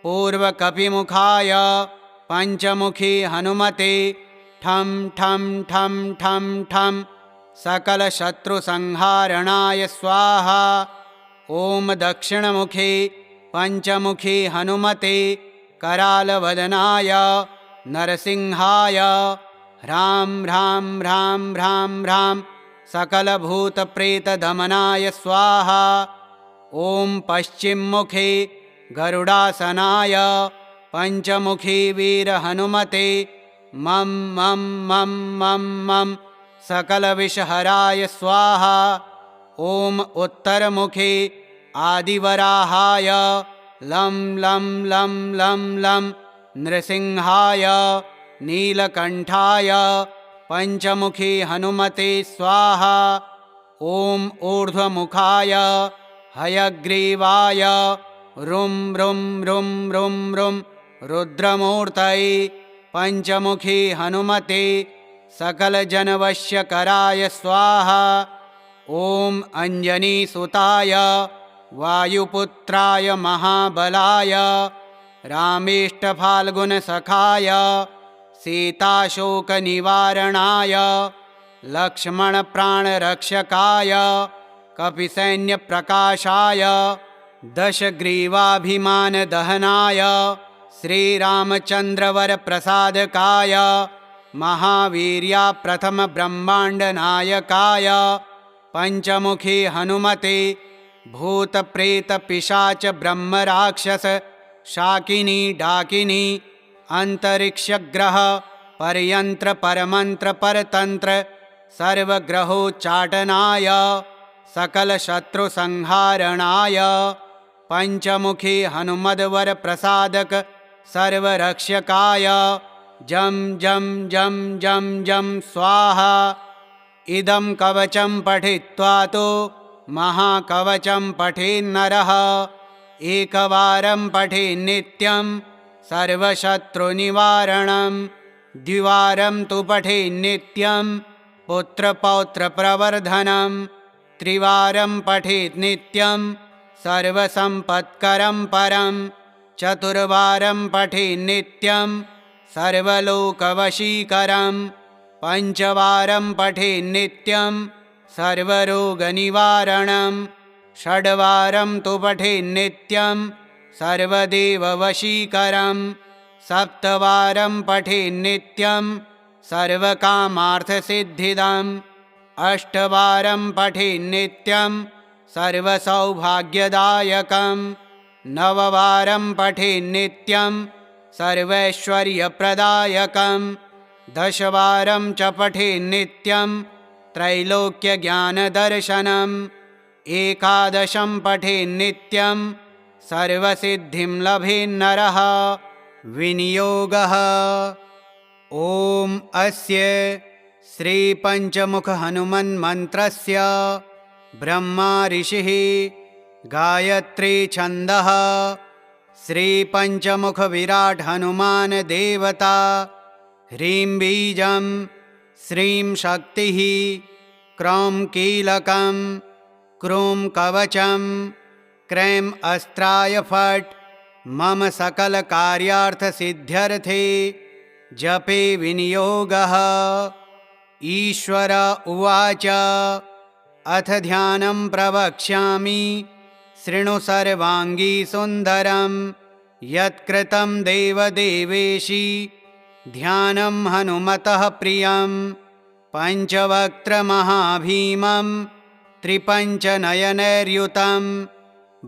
पूर्वकपिमुखाय पञ्चमुखी हनुमते ठं ठं ठं ठं ठं सकलशत्रुसंहारणाय स्वाहा। ॐ दक्षिणमुखे पञ्चमुखी हनुमते करालवदनाय नरसिंहाय ह्रां ह्रां ह्रां ह्रां ह्रां सकलभूतप्रेतदमनाय स्वाहा। ॐ पश्चिममुखे गरुडासनाय पञ्चमुखी वीरहनुमते मं मं मं मं मं सकलविषहराय स्वाहा। ॐ उत्तरमुखे आदिवराहाय लं लं लं लं लं नृसिंहाय नीलकण्ठाय पञ्चमुखी हनुमते स्वाहा। ॐ ऊर्ध्वमुखाय हयग्रीवाय रुं रुं रुं रुं रुं रुद्रमूर्तये पञ्चमुखी हनुमते सकलजनवश्यकराय स्वाहा। ॐ अञ्जनीसुताय वायुपुत्राय महाबलाय रामेष्टफाल्गुनसखाय सीताशोकनिवारणाय लक्ष्मणप्राणरक्षकाय कपिसैन्यप्रकाशाय दशग्रीवाभिमानदहनाय श्रीरामचन्द्रवरप्रसादकाय महावीर्या प्रथमब्रह्माण्डनायकाय पञ्चमुखी हनुमते भूतप्रेतपिशाच ब्रह्मराक्षस शाकिनी डाकिनी अंतरिक्षग्रह परयंत्र परमंत्र परतंत्र सर्वग्रहोच्चाटनाय सकलशत्रुसंहारणाय पञ्चमुखी हनुमद्वरप्रसादक सर्वरक्षकाय जं जं जं जं जं स्वाहा। इदं कवचं पठित्वा तो महाकवचं पठेन्नरः एकवारं पठेन्नित्यं सर्वशत्रुनिवारणं द्विवारं तु पठेन्नित्यं पुत्रपौत्रप्रवर्धनं त्रिवारं पठेत् नित्यं सर्वसम्पत्करं परं चतुर्वारं पठेन्नित्यं सर्वलोकवशीकरं पञ्चवारं पठेन्नित्यं सर्वरोगनिवारणं षड्वारं तु पठेन्नित्यं सर्वदेववशीकरं सप्तवारं पठेन्नित्यं सर्वकामार्थसिद्धिदम् अष्टवारं पठेन्नित्यं सर्वसौभाग्यदायकं नववारं पठेन्नित्यं सर्वैश्वर्यप्रदायकं दशवारं च पठेन्नित्यं त्रैलोक्यज्ञानदर्शनम् एकादशं पठेन्नित्यं सर्वसिद्धिं लभेन्नरः। विनियोगः। ॐ अस्य श्रीपञ्चमुखहनुमन्मन्त्रस्य ब्रह्मा ऋषिः गायत्री छन्दः श्रीपञ्चमुखविराट् हनुमान् देवता ह्रीं बीजं श्रीं शक्तिः क्रौं कीलकं क्रूं कवचं क्रैं अस्त्राय फट् मम सकलकार्यार्थसिद्ध्यर्थे जपे विनियोगः। ईश्वर उवाच अथ ध्यानं प्रवक्ष्यामि शृणु सर्वाङ्गी सुन्दरं यत्कृतं देवदेवेशी ध्यानं हनुमतः प्रियं पञ्चवक्त्रमहाभीमं त्रिपञ्चनयनैर्युतं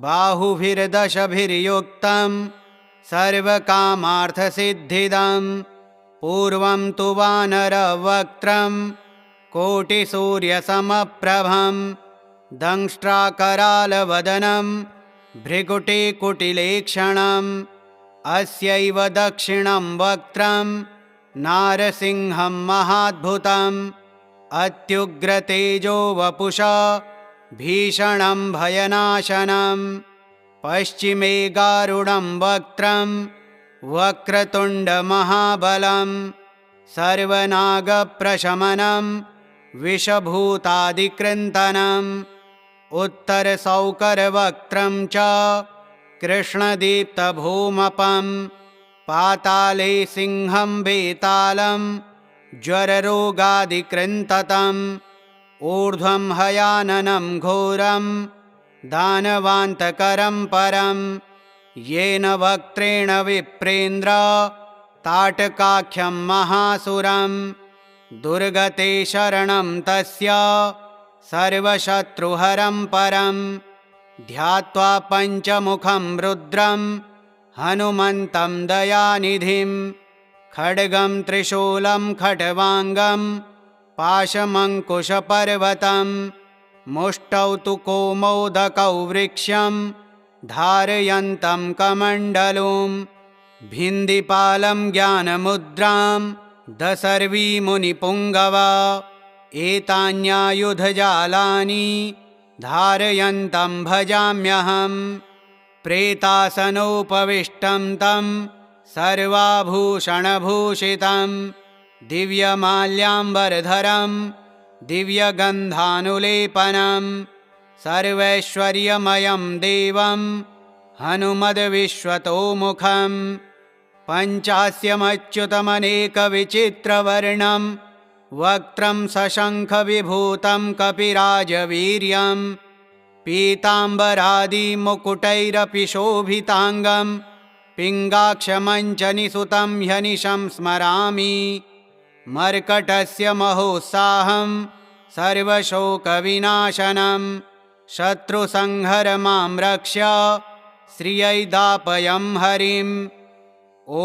बाहुभिर्दशभिर्युक्तं सर्वकामार्थसिद्धिदं पूर्वं तु वानरवक्त्रं कोटिसूर्यसमप्रभं दंष्ट्राकरालवदनं भ्रिकुटिकुटिलेक्षणम् अस्यैव दक्षिणं वक्त्रं नारसिंहं महाद्भुतम् अत्युग्रतेजो वपुषा भीषणं भयनाशनं पश्चिमे गारुडं वक्त्रं वक्रतुण्डमहाबलं सर्वनागप्रशमनं विषभूतादिकृन्तनम् उत्तरसौकरवक्त्रं च कृष्णदीप्तभूमपं पाताले सिंहं वेतालं ज्वररोगादिकृन्ततम् ऊर्ध्वं हयाननं घोरं दानवान्तकरं परं येन वक्त्रेण विप्रेन्द्र ताटकाख्यं महासुरं दुर्गते शरणं तस्य सर्वशत्रुहरं परं ध्यात्वा पञ्चमुखं रुद्रं हनुमन्तं दयानिधिं खड्गं त्रिशूलं खट्वाङ्गं पाशमङ्कुशपर्वतं मुष्टौ तु कौमोदकौ वृक्षं धारयन्तं कमण्डलुं भिन्दिपालं ज्ञानमुद्रां दशर्वी मुनिपुङ्गवा एतान्यायुधजालानि धारयन्तं भजाम्यहम् प्रेतासनोपविष्टं तं सर्वाभूषणभूषितं दिव्यमाल्याम्बरधरं दिव्यगन्धानुलेपनं सर्वैश्वर्यमयं देवं हनुमद्विश्वतोमुखं पञ्चास्यमच्युतमनेकविचित्रवर्णं वक्त्रं सशङ्खविभूतं कपिराजवीर्यं पीताम्बरादिमुकुटैरपि शोभिताङ्गं पिङ्गाक्षमञ्चनिसुतं ह्यनिशं स्मरामि मर्कटस्य महोत्साहं सर्वशोकविनाशनं शत्रुसंहर मां रक्ष श्रियै दापयं हरिं ॐ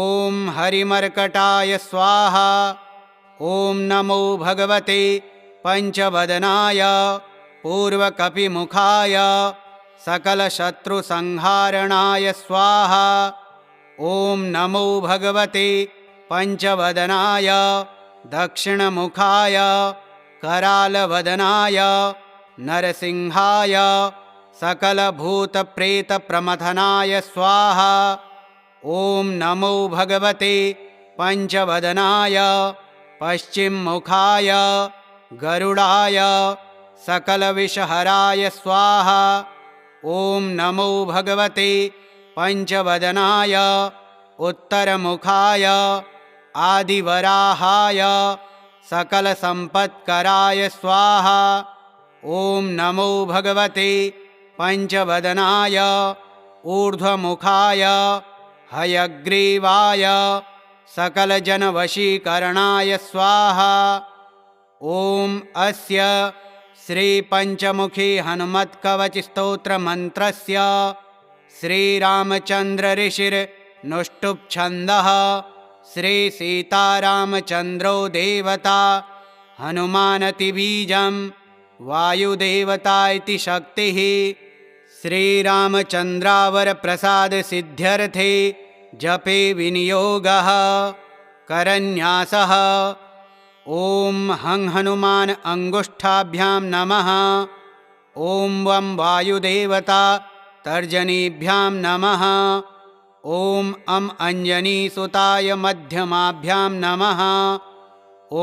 हरिमर्कटाय स्वाहा। ॐ नमो भगवते पञ्चवदनाय पूर्वकपिमुखाय सकलशत्रुसंहारणाय स्वाहा। ॐ नमो भगवते पञ्चवदनाय दक्षिणमुखाय करालवदनाय नरसिंहाय सकलभूतप्रेतप्रमथनाय स्वाहा। ॐ नमो भगवते पञ्चवदनाय पश्चिममुखाय गरुडाय सकलविषहराय स्वाहा। ॐ नमो भगवते पञ्चवदनाय उत्तरमुखाय आदिवराहाय सकलसम्पत्कराय स्वाहा। ॐ नमो भगवते पञ्चवदनाय ऊर्ध्वमुखाय हयग्रीवाय सकलजनवशीकरणाय स्वाहा। ॐ अस्य श्रीपञ्चमुखी हनुमत्कवचस्तोत्रमन्त्रस्य श्रीरामचन्द्रऋषिर्नुष्टुप्छन्दः श्रीसीतारामचन्द्रो देवता हनुमानतिबीजं वायुदेवता इति शक्तिः श्रीरामचन्द्रावरप्रसादसिद्ध्यर्थे जपे विनियोगः करन्यासः। ॐ हं हनुमान अंगुष्ठाभ्यां नमः। ॐ वं वायुदेवता तर्जनीभ्यां नमः। ॐ अं अंजनीसुताय मध्यमाभ्यां नमः।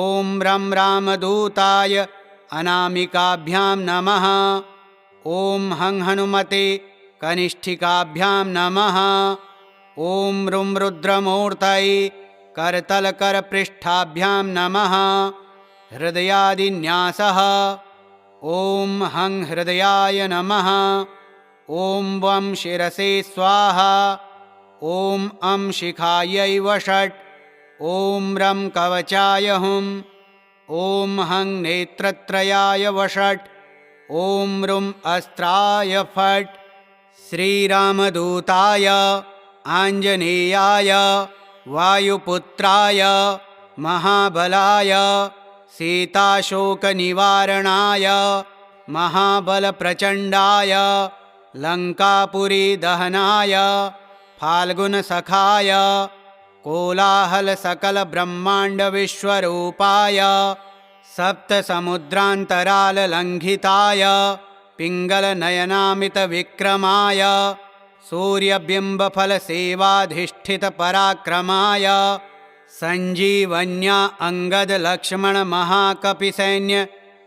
ॐ रं रामदूताय अनामिकाभ्यां नमः। ॐ हं हनुमते कनिष्ठिकाभ्यां नमः। ॐ रुं रुद्रमूर्तये करतलकरपृष्ठाभ्यां नमः। हृदयादिन्यासः। ॐ हं हृदयाय नमः। ॐ वं शिरसे स्वाहा। ॐ शिखायै वषट्। ॐ रं कवचाय हुं। ॐ हं नेत्रत्रयाय वषट्। ॐ रुं अस्त्राय फट्। श्रीरामदूताय आञ्जनेयाय वायुपुत्राय महाबलाय सीताशोकनिवारणाय महाबलप्रचण्डाय लङ्कापुरीदहनाय फाल्गुनसखाय कोलाहलसकलब्रह्माण्डविश्वरूपाय सप्तसमुद्रान्तराललङ्घिताय पिङ्गलनयनामितविक्रमाय सूर्यबिम्बफलसेवाधिष्ठितपराक्रमाय सञ्जीवन्या अङ्गदलक्ष्मणमहाकपिसैन्य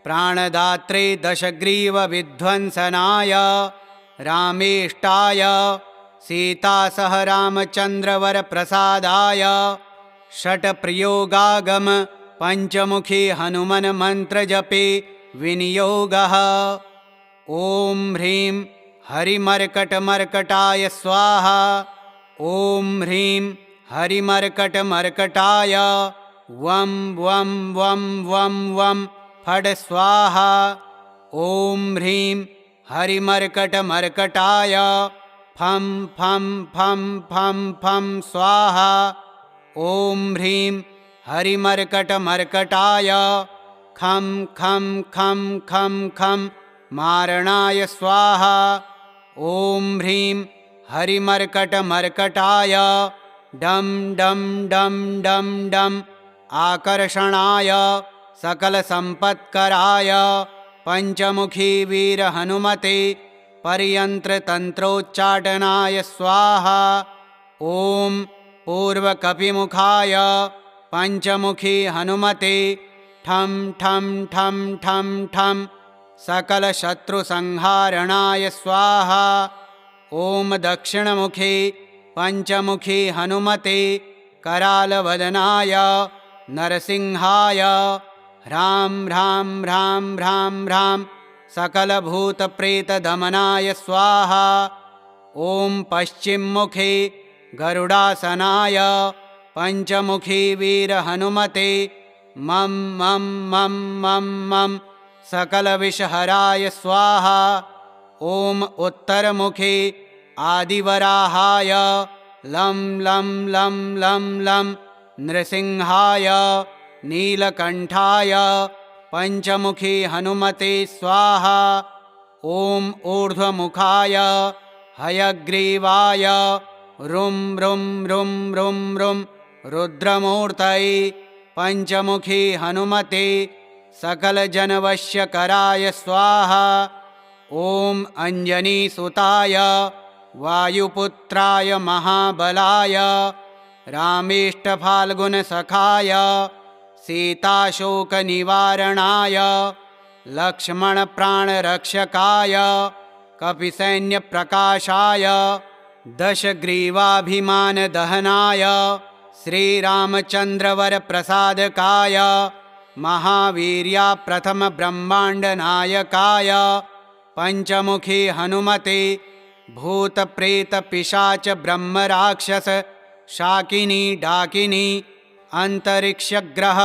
प्राणदात्रे दशग्रीवविध्वंसनाय रामेष्टाय सीतासहरामचन्द्रवरप्रसादाय षट्प्रयोगागम पञ्चमुखी हनुमन्मन्त्रजपे विनियोगः। ॐ ह्रीं हरिमर्कटमर्कटाय स्वाहा। ॐ ह्रीं हरिमर्कटमर्कटाय वं वं वं वं वं फट् स्वाहा। ॐ ह्रीं हरिमर्कटमर्कटाय फं फं फं फं फं स्वाहा। ॐ ह्रीं हरिमर्कटमर्कटाय खं खं खं खं खं मारणाय स्वाहा। ॐ ह्रीं हरिमर्कटमर्कटाय डं डं डं डं डं आकर्षणाय सकलसम्पत्कराय पञ्चमुखी वीरहनुमते पर्यन्त्रतन्त्रोच्चाटनाय स्वाहा। ॐ पूर्वकपिमुखाय पञ्चमुखी हनुमते ठं ठं ठं ठं ठं सकलशत्रुसंहारणाय स्वाहा। ॐ दक्षिणमुखे पञ्चमुखी हनुमते करालवदनाय नरसिंहाय ह्रां ह्रां ह्रां ह्रां ह्रां सकलभूतप्रेतदमनाय स्वाहा। ॐ पश्चिममुखे गरुडासनाय पञ्चमुखी वीरहनुमते मं मं मं मं मं सकलविषहराय स्वाहा। ॐ उत्तरमुखे आदिवराहाय लं लं लं लं लं नृसिंहाय नीलकण्ठाय पञ्चमुखी हनुमते स्वाहा। ॐ ऊर्ध्वमुखाय हयग्रीवाय रुं रुं रुं रुं रुं रुद्रमूर्तये पञ्चमुखी हनुमते सकलजनवश्यकराय स्वाहा। ॐ अञ्जनीसुताय वायुपुत्राय महाबलाय रामेष्टफाल्गुनसखाय सीताशोकनिवारणाय लक्ष्मणप्राणरक्षकाय कपिसैन्यप्रकाशाय दशग्रीवाभिमानदहनाय श्रीरामचन्द्रवरप्रसादकाय महावीर्या प्रथमब्रह्माण्डनायकाय पञ्चमुखी हनुमते भूतप्रेतपिशाच ब्रह्मराक्षस शाकिनी डाकिनी अंतरिक्षग्रह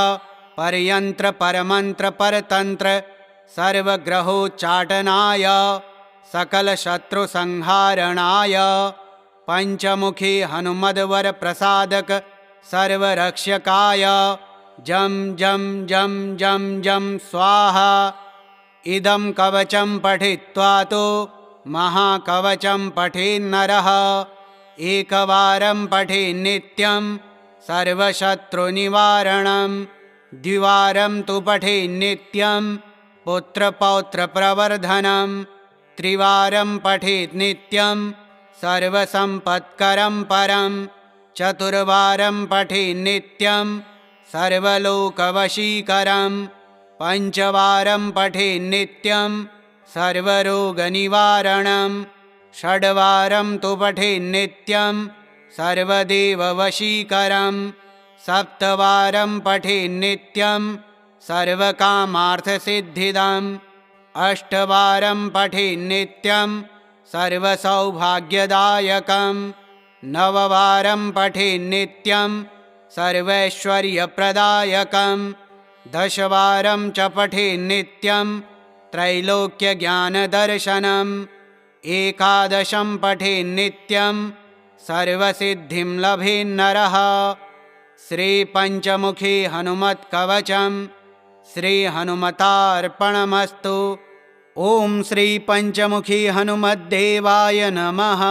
परयंत्र परमंत्र परतंत्र सर्वग्रहोच्चाटनाय सकलशत्रुसंहारणाय पञ्चमुखी हनुमद्वर प्रसादक सर्वरक्षकाय जं जं जं जं जं स्वाहा। इदं कवचं पठित्वा तो महाकवचं पठेन्नरः एकवारं पठेन्नित्यं सर्वशत्रुनिवारणं द्विवारं तु पठेन्नित्यं पुत्रपौत्रप्रवर्धनं त्रिवारं पठेन्नित्यं सर्वसम्पत्करं परं चतुर्वारं पठेन्नित्यं सर्वलोकवशीकरं पञ्चवारं पठेन्नित्यं सर्वरोगनिवारणं षड्वारं तु पठेन्नित्यं सर्वदेववशीकरं सप्तवारं पठेन्नित्यं सर्वकामार्थसिद्धिदम् अष्टवारं पठेन्नित्यं सर्वसौभाग्यदायकं नववारं पठेन्नित्यं सर्वैश्वर्यप्रदायकं 10 वारं च पठेन्नित्यं त्रैलोक्यज्ञानदर्शनम् 11 पठेन्नित्यं सर्वसिद्धिं लभेन्नरः। श्रीपञ्चमुखी हनुमत्कवचं श्रीहनुमतार्पणमस्तु। ॐ श्रीपञ्चमुखी हनुमद्देवाय नमः।